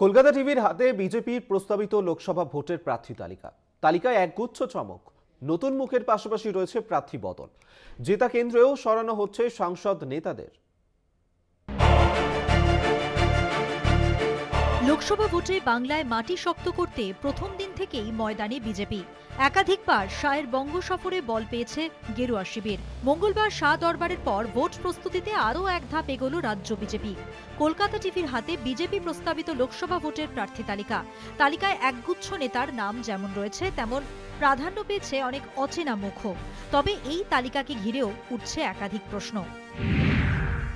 কলকাতা টিভির হাতে বিজেপির প্রস্তাবিত লোকসভা ভোটের প্রার্থী তালিকায় একগুচ্ছ চমক। নতুন মুখের পাশাপাশি রয়েছে প্রার্থী বদল। জেতা কেন্দ্রেও সরানো হচ্ছে সাংসদ নেতাদের। লোকসভা ভোটে বাংলায় মাটি শক্ত করতে প্রথম দিন থেকেই ময়দানে বিজেপি। একাধিকবার শাহের বঙ্গ সফরে বল পেয়েছে গেরুয়া শিবির। মঙ্গলবার শাহ দরবারের পর ভোট প্রস্তুতিতে আরও এক ধাপ এগোল রাজ্য বিজেপি। কলকাতা টিভির হাতে বিজেপি প্রস্তাবিত লোকসভা ভোটের প্রার্থী তালিকায় একগুচ্ছ নেতার নাম যেমন রয়েছে, তেমন প্রাধান্য পেয়েছে অনেক অচেনা মুখও। তবে এই তালিকাকে ঘিরেও উঠছে একাধিক প্রশ্ন।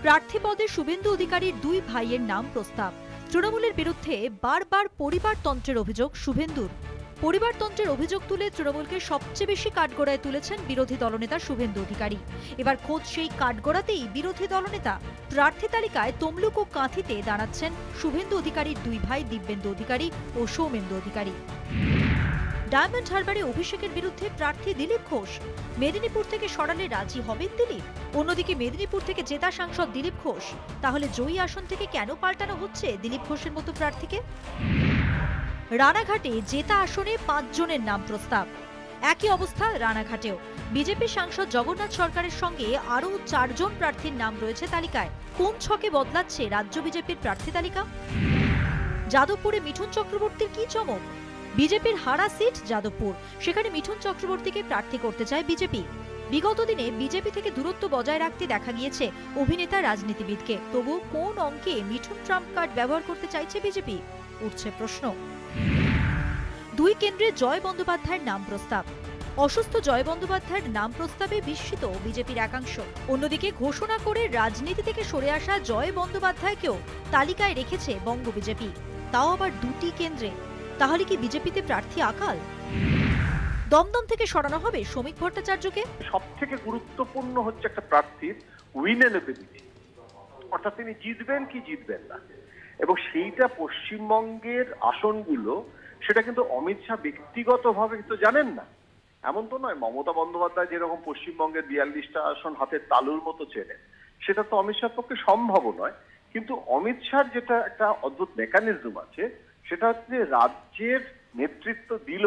প্রার্থী পদে শুভেন্দু অধিকারীর দুই ভাইয়ের নাম প্রস্তাব। তৃণমূলের বিরুদ্ধে বারবার পরিবারতন্ত্রের অভিযোগ শুভেন্দুর। পরিবারতন্ত্রের অভিযোগ তুলে তৃণমূলকে সবচেয়ে বেশি কাঠগড়ায় তুলেছেন বিরোধী দলনেতা শুভেন্দু অধিকারী। এবার খোদ সেই কাঠগড়াতেই বিরোধী দলনেতা প্রার্থী তালিকায় তমলুক ও কাঁথিতে দাঁড়াচ্ছেন শুভেন্দু অধিকারীর দুই ভাই দিব্যেন্দু অধিকারী ও সৌমেন্দু অধিকারী। ডায়মন্ড হারবারে অভিষেকের বিরুদ্ধে প্রার্থী দিলীপ ঘোষ। মেদিনীপুর থেকে সরালে রাজি হবেন দিলীপ। অন্যদিকে মেদিনীপুর থেকে জেতা সাংসদ দিলীপ ঘোষ। তাহলে জয়ী আসন থেকে কেন পাল্টানো হচ্ছে দিলীপ ঘোষের মতো প্রার্থীকে? রানাঘাটে জেতা আসনে 5 জনের নাম প্রস্তাব। একই অবস্থা রানাঘাটেও। বিজেপি সাংসদ জগন্নাথ সরকারের সঙ্গে আরও 4 জন প্রার্থীর নাম রয়েছে তালিকায়। কোন ছকে বদলাচ্ছে রাজ্য বিজেপির প্রার্থী তালিকা? যাদবপুরে মিঠুন চক্রবর্তীর কি চমক? বিজেপির হারা সিট যাদবপুর, সেখানে মিঠুন চক্রবর্তীকে প্রার্থী করতে চায় বিজেপি। বিগত দিনে বিজেপি থেকে দূরত্ব বজায় রাখতে দেখা গিয়েছে অভিনেতা রাজনীতিবিদকে। তবু কোন অঙ্কে মিঠুন ট্রাম্প কার্ড ব্যবহার করতে চাইছে বিজেপি? উঠছে প্রশ্ন। 2 কেন্দ্রে জয় বন্দ্যোপাধ্যায়ের নাম প্রস্তাব। অসুস্থ জয় বন্দ্যোপাধ্যায়ের নাম প্রস্তাবে বিস্মিত বিজেপির একাংশ। অন্যদিকে ঘোষণা করে রাজনীতি থেকে সরে আসা জয় বন্দ্যোপাধ্যায়কেও তালিকায় রেখেছে বঙ্গ বিজেপি, তাও আবার 2টি কেন্দ্রে। তাহলে কি বিজেপিতে প্রার্থী আকাল? দমদম থেকে সরানো হবে শ্রমিক ভট্টাচার্যকে। সবথেকে গুরুত্বপূর্ণ হচ্ছে একটা প্রার্থীর উইনেবিলিটি, অর্থাৎ তিনি জিতবেন কি জিতবেন না। এবং সেইটা পশ্চিমবঙ্গের আসনগুলো, সেটা কিন্তু অমিত শাহ ব্যক্তিগতভাবে তো জানেন না, এমন তো নয়। মমতা বন্দ্যোপাধ্যায় যেরকম পশ্চিমবঙ্গের 42টা আসন হাতের তালুর মতো চেনেন, সেটা তো অমিত শাহর পক্ষে সম্ভব নয়। কিন্তু অমিত শাহর যেটা একটা অদ্ভুত মেকানিজম আছে, সেটা হচ্ছে রাজ্যের নেতৃত্ব দিল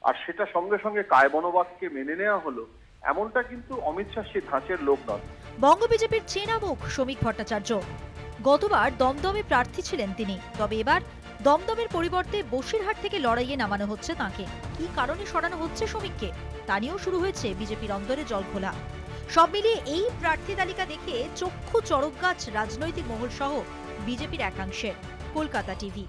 আর সেটা সঙ্গে সঙ্গে কায় মনোবাক্যে মেনে নেওয়া হলো, এমনটা কিন্তু অমিত শাহ সে ধাঁচের লোক নন। বঙ্গ বিজেপির চেনা মুখ শ্রমিক ভট্টাচার্য। গতবার দমদমে প্রার্থী ছিলেন তিনি, তবে এবার দমদমের পরিবর্তে বসিরহাট থেকে লড়াইয়ে নামানো হচ্ছে তাঁকে। কি কারণে সরানো হচ্ছে শ্রমিককে, তা নিয়েও শুরু হয়েছে বিজেপির অন্দরে জলঘোলা। সব মিলিয়ে এই প্রার্থী তালিকা দেখে চক্ষু চড়ক গাছ রাজনৈতিক মহল সহ বিজেপির একাংশের। কলকাতা টিভি।